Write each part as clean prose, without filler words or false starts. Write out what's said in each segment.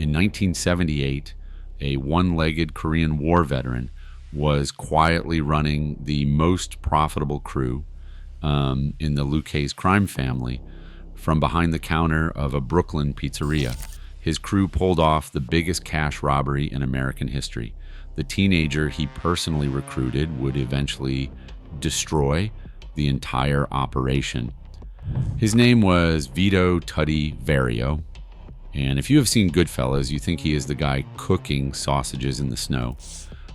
In 1978, a one-legged Korean War veteran was quietly running the most profitable crew in the Lucchese crime family from behind the counter of a Brooklyn pizzeria. His crew pulled off the biggest cash robbery in American history. The teenager he personally recruited would eventually destroy the entire operation. His name was Vito Tuddy Vario, and if you have seen Goodfellas, you think he is the guy cooking sausages in the snow.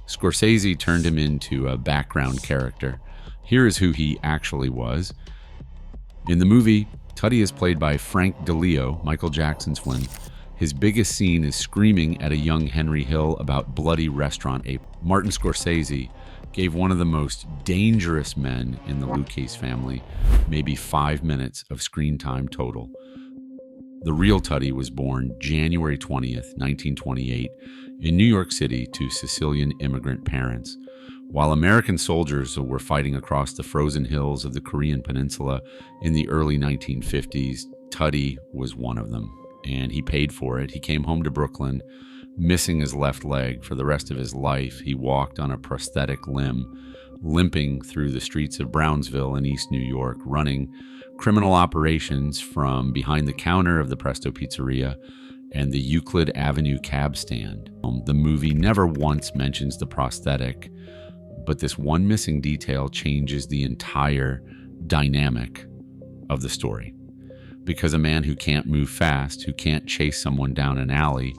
Scorsese turned him into a background character. Here is who he actually was. In the movie, Tuddy is played by Frank DeLeo, Michael Jackson's twin. His biggest scene is screaming at a young Henry Hill about bloody restaurant ape. Martin Scorsese gave one of the most dangerous men in the Lucchese family maybe 5 minutes of screen time total. The real Tuddy was born January 20th, 1928, in New York City to Sicilian immigrant parents. While American soldiers were fighting across the frozen hills of the Korean Peninsula in the early 1950s, Tuddy was one of them, and he paid for it. He came home to Brooklyn, missing his left leg. For the rest of his life, he walked on a prosthetic limb, limping through the streets of Brownsville in East New York, running criminal operations from behind the counter of the Presto Pizzeria and the Euclid Avenue cab stand. The movie never once mentions the prosthetic, but this one missing detail changes the entire dynamic of the story. Because a man who can't move fast, who can't chase someone down an alley,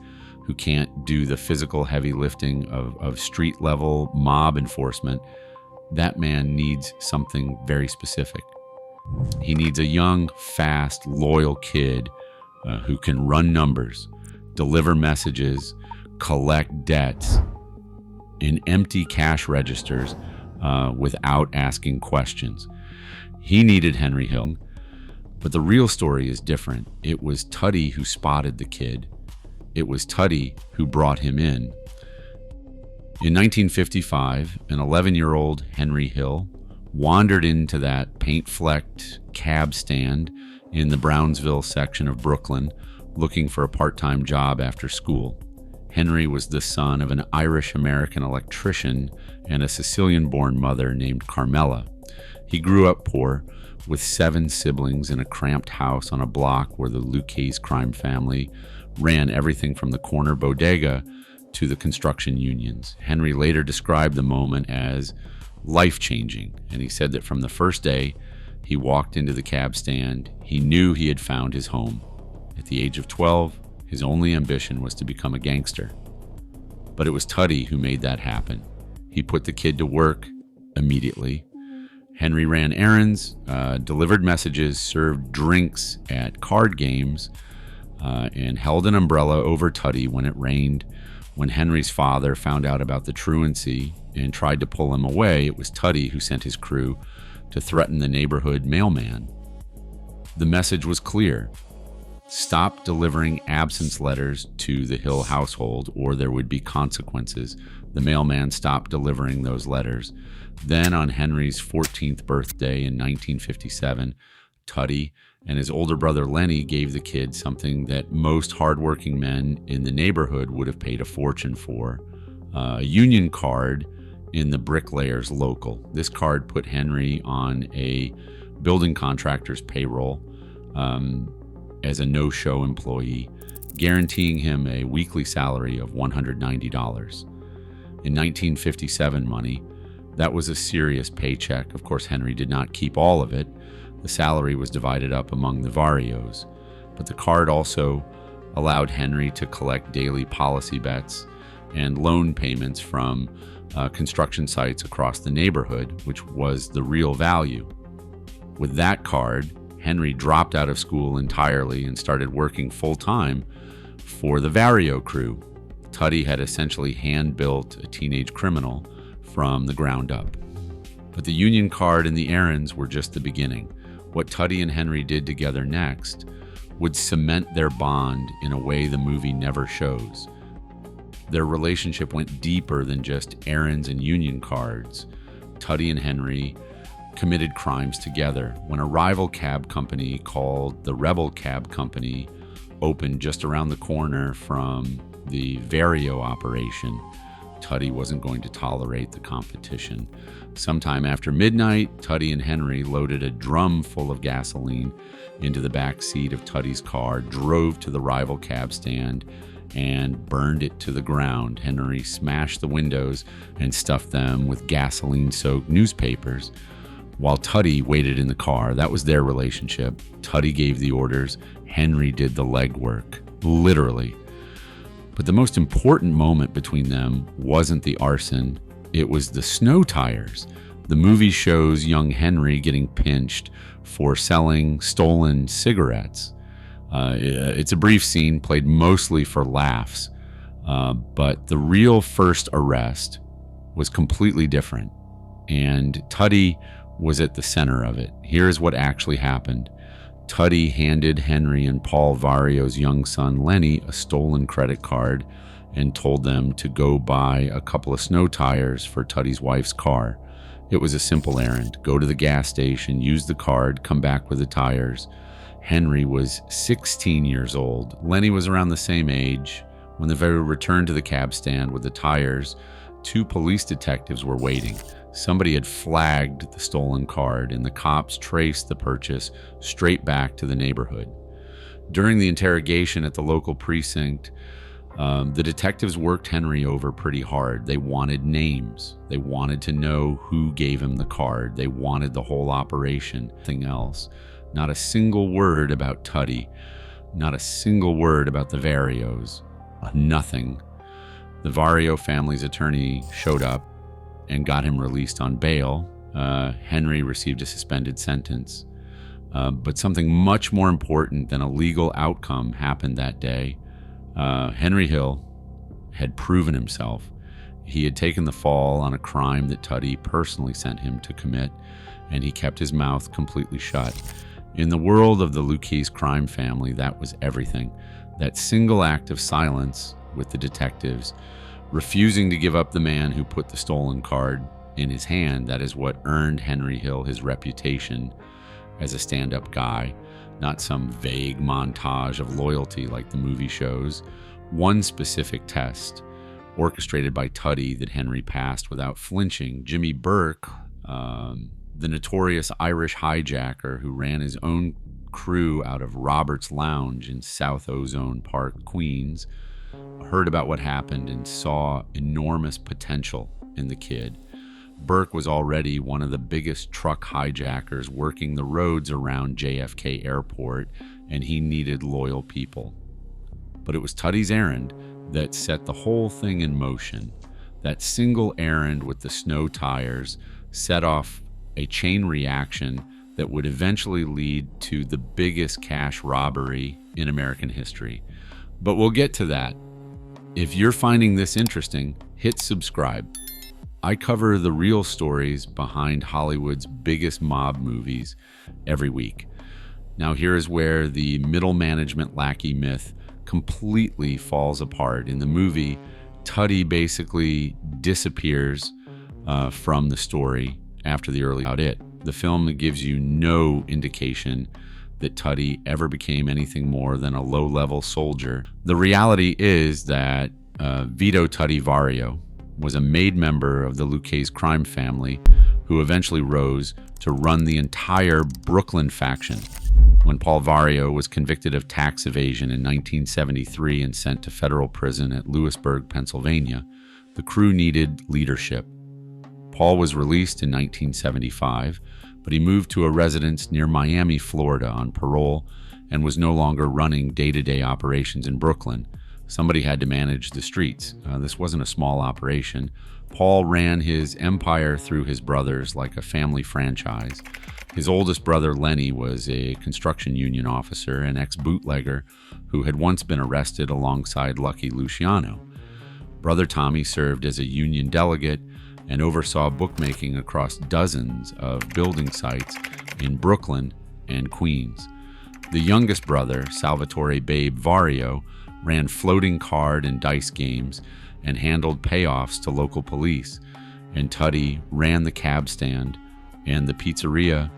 who can't do the physical heavy lifting of street-level mob enforcement, that man needs something very specific. He needs a young, fast, loyal kid who can run numbers, deliver messages, collect debts, and empty cash registers without asking questions. He needed Henry Hill, but the real story is different. It was Tuddy who spotted the kid. It was Tuddy who brought him in. In 1955, an 11-year-old Henry Hill wandered into that paint-flecked cab stand in the Brownsville section of Brooklyn looking for a part-time job after school. Henry was the son of an Irish-American electrician and a Sicilian-born mother named Carmela. He grew up poor, with 7 siblings in a cramped house on a block where the Lucchese crime family ran everything from the corner bodega to the construction unions. Henry later described the moment as life-changing, and he said that from the first day he walked into the cab stand, he knew he had found his home. At the age of 12, his only ambition was to become a gangster. But it was Tuddy who made that happen. He put the kid to work immediately. Henry ran errands, delivered messages, served drinks at card games, and held an umbrella over Tuddy when it rained. When Henry's father found out about the truancy and tried to pull him away, it was Tuddy who sent his crew to threaten the neighborhood mailman. The message was clear. Stop delivering absence letters to the Hill household or there would be consequences. The mailman stopped delivering those letters. Then on Henry's 14th birthday in 1957, Tuddy and his older brother Lenny gave the kid something that most hardworking men in the neighborhood would have paid a fortune for, a union card in the bricklayers local. This card put Henry on a building contractor's payroll as a no-show employee, guaranteeing him a weekly salary of $190. In 1957 money, that was a serious paycheck. Of course, Henry did not keep all of it. The salary was divided up among the Varios, but the card also allowed Henry to collect daily policy bets and loan payments from construction sites across the neighborhood, which was the real value. With that card, Henry dropped out of school entirely and started working full-time for the Vario crew. Tuddy had essentially hand-built a teenage criminal from the ground up. But the union card and the errands were just the beginning. What Tuddy and Henry did together next would cement their bond in a way the movie never shows. Their relationship went deeper than just errands and union cards. Tuddy and Henry committed crimes together. When a rival cab company called the Rebel Cab Company opened just around the corner from the Vario operation, Tuddy wasn't going to tolerate the competition. Sometime after midnight, Tuddy and Henry loaded a drum full of gasoline into the back seat of Tuddy's car, drove to the rival cab stand, and burned it to the ground. Henry smashed the windows and stuffed them with gasoline-soaked newspapers, while Tuddy waited in the car. That was their relationship. Tuddy gave the orders. Henry did the legwork, literally. But the most important moment between them wasn't the arson. It was the snow tires. The movie shows young Henry getting pinched for selling stolen cigarettes. It's a brief scene played mostly for laughs, but the real first arrest was completely different, and Tuddy was at the center of it. Here's what actually happened. Tuddy handed Henry and Paul Vario's young son Lenny a stolen credit card and told them to go buy a couple of snow tires for Tuddy's wife's car. It was a simple errand. Go to the gas station, use the card, come back with the tires. Henry was 16 years old. Lenny was around the same age. When the Vario returned to the cab stand with the tires, 2 police detectives were waiting. Somebody had flagged the stolen card, and the cops traced the purchase straight back to the neighborhood. During the interrogation at the local precinct, the detectives worked Henry over pretty hard. They wanted names. They wanted to know who gave him the card. They wanted the whole operation. Nothing else. Not a single word about Tuddy. Not a single word about the Varios. Nothing. The Vario family's attorney showed up and got him released on bail. Henry received a suspended sentence. But something much more important than a legal outcome happened that day. Henry Hill had proven himself. He had taken the fall on a crime that Tuddy personally sent him to commit, and he kept his mouth completely shut. In the world of the Lucchese crime family, that was everything. That single act of silence with the detectives, refusing to give up the man who put the stolen card in his hand, that is what earned Henry Hill his reputation as a stand-up guy, not some vague montage of loyalty like the movie shows. One specific test, orchestrated by Tuddy, that Henry passed without flinching. Jimmy Burke, the notorious Irish hijacker who ran his own crew out of Robert's Lounge in South Ozone Park, Queens, heard about what happened and saw enormous potential in the kid. Burke was already one of the biggest truck hijackers working the roads around JFK Airport, and he needed loyal people. But it was Tuddy's errand that set the whole thing in motion. That single errand with the snow tires set off a chain reaction that would eventually lead to the biggest cash robbery in American history. But we'll get to that. If you're finding this interesting, hit subscribe. I cover the real stories behind Hollywood's biggest mob movies every week. Now here is where the middle management lackey myth completely falls apart. In the movie, Tuddy basically disappears from the story after the early audit. The film gives you no indication that Tuddy ever became anything more than a low-level soldier. The reality is that Vito Tuddy Vario was a made member of the Lucchese crime family who eventually rose to run the entire Brooklyn faction. When Paul Vario was convicted of tax evasion in 1973 and sent to federal prison at Lewisburg, Pennsylvania, the crew needed leadership. Paul was released in 1975, but he moved to a residence near Miami, Florida on parole and was no longer running day-to-day operations in Brooklyn. Somebody had to manage the streets. This wasn't a small operation. Paul ran his empire through his brothers like a family franchise. His oldest brother, Lenny, was a construction union officer and ex-bootlegger who had once been arrested alongside Lucky Luciano. Brother Tommy served as a union delegate and oversaw bookmaking across dozens of building sites in Brooklyn and Queens. The youngest brother, Salvatore Babe Vario, ran floating card and dice games and handled payoffs to local police. And Tuddy ran the cab stand and the pizzeria,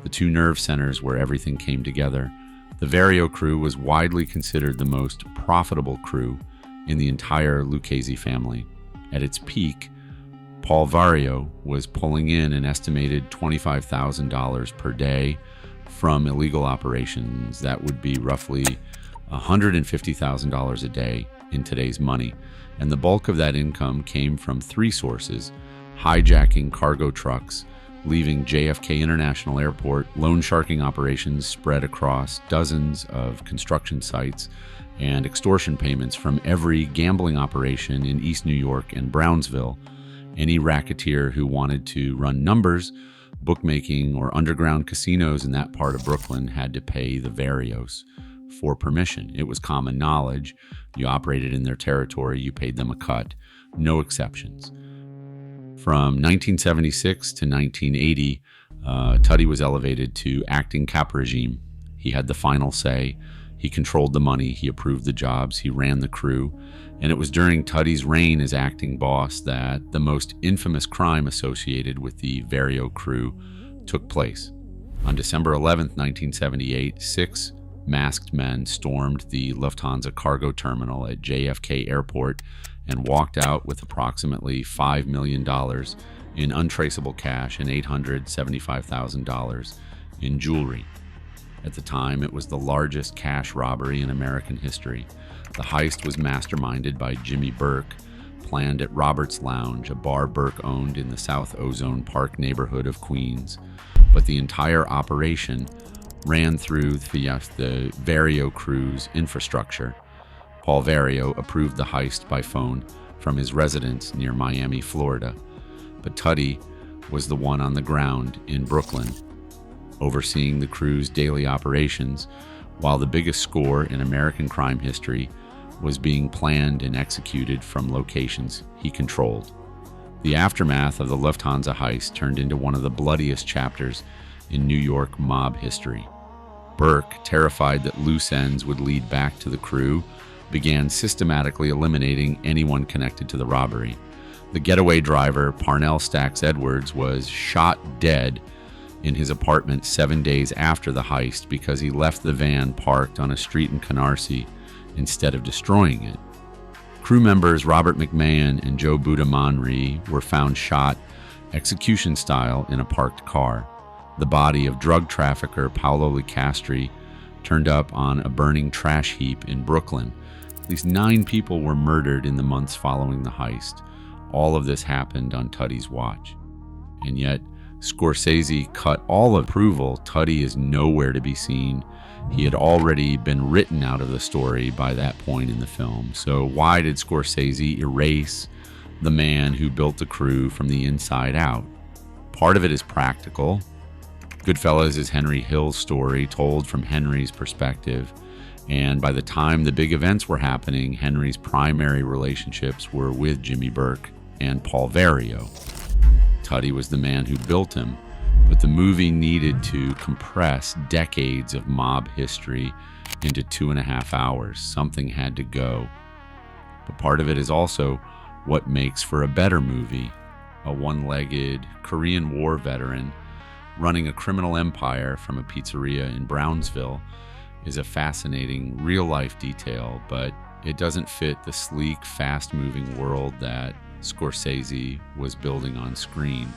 the two nerve centers where everything came together. The Vario crew was widely considered the most profitable crew in the entire Lucchese family. At its peak, Paul Vario was pulling in an estimated $25,000 per day from illegal operations. That would be roughly $150,000 a day in today's money. And the bulk of that income came from three sources: hijacking cargo trucks, leaving JFK International Airport, loan sharking operations spread across dozens of construction sites, and extortion payments from every gambling operation in East New York and Brownsville. Any racketeer who wanted to run numbers, bookmaking, or underground casinos in that part of Brooklyn had to pay the Varios for permission. It was common knowledge. You operated in their territory, you paid them a cut, no exceptions. From 1976 to 1980, Tuddy was elevated to Acting Capo regime. He had the final say. He controlled the money, he approved the jobs, he ran the crew. And it was during Tuddy's reign as acting boss that the most infamous crime associated with the Vario crew took place. On December 11th, 1978, 6 masked men stormed the Lufthansa cargo terminal at JFK Airport and walked out with approximately $5 million in untraceable cash and $875,000 in jewelry. At the time, it was the largest cash robbery in American history. The heist was masterminded by Jimmy Burke, planned at Robert's Lounge, a bar Burke owned in the South Ozone Park neighborhood of Queens. But the entire operation ran through the Vario crew's infrastructure. Paul Vario approved the heist by phone from his residence near Miami, Florida. But Tuddy was the one on the ground in Brooklyn, overseeing the crew's daily operations, while the biggest score in American crime history was being planned and executed from locations he controlled. The aftermath of the Lufthansa heist turned into one of the bloodiest chapters in New York mob history. Burke, terrified that loose ends would lead back to the crew, began systematically eliminating anyone connected to the robbery. The getaway driver, Parnell Stacks Edwards, was shot dead in his apartment 7 days after the heist because he left the van parked on a street in Canarsie instead of destroying it. Crew members Robert McMahon and Joe Budamanri were found shot execution style in a parked car. The body of drug trafficker Paolo Licastri turned up on a burning trash heap in Brooklyn. At least 9 people were murdered in the months following the heist. All of this happened on Tuddy's watch. And yet, Scorsese cut all approval. Tuddy is nowhere to be seen. He had already been written out of the story by that point in the film. So why did Scorsese erase the man who built the crew from the inside out? Part of it is practical. Goodfellas is Henry Hill's story told from Henry's perspective. And by the time the big events were happening, Henry's primary relationships were with Jimmy Burke and Paul Vario. Tuddy was the man who built him, but the movie needed to compress decades of mob history into 2.5 hours. Something had to go. But part of it is also what makes for a better movie. A one-legged Korean War veteran running a criminal empire from a pizzeria in Brownsville is a fascinating real-life detail, but it doesn't fit the sleek, fast-moving world that Scorsese was building on screen.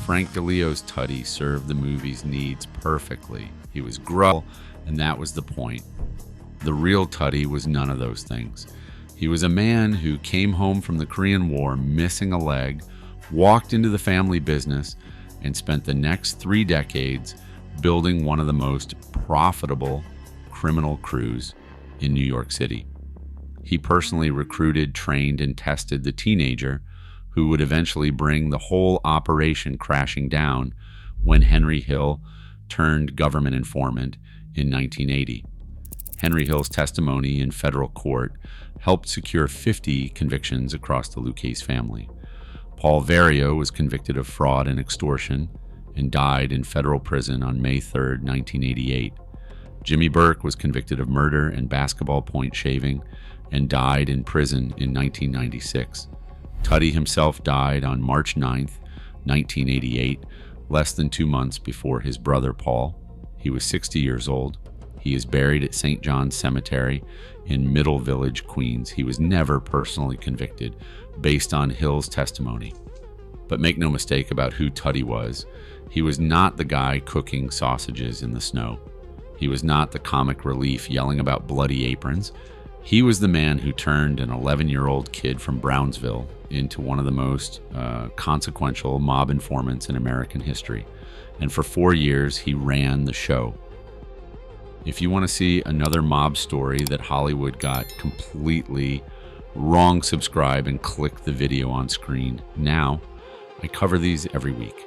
Frank DeLeo's Tuddy served the movie's needs perfectly. He was gruff, and that was the point. The real Tuddy was none of those things. He was a man who came home from the Korean War missing a leg, walked into the family business, and spent the next 3 decades building one of the most profitable criminal crews in New York City. He personally recruited, trained, and tested the teenager who would eventually bring the whole operation crashing down when Henry Hill turned government informant in 1980. Henry Hill's testimony in federal court helped secure 50 convictions across the Lucchese family. Paul Vario was convicted of fraud and extortion and died in federal prison on May 3, 1988. Jimmy Burke was convicted of murder and basketball point shaving and died in prison in 1996. Tuddy himself died on March 9, 1988, less than 2 months before his brother Paul. He was 60 years old. He is buried at St. John's Cemetery in Middle Village, Queens. He was never personally convicted based on Hill's testimony. But make no mistake about who Tuddy was. He was not the guy cooking sausages in the snow. He was not the comic relief yelling about bloody aprons. He was the man who turned an 11-year-old kid from Brownsville into one of the most consequential mob informants in American history. And for 4 years, he ran the show. If you want to see another mob story that Hollywood got completely wrong, subscribe and click the video on screen now. I cover these every week.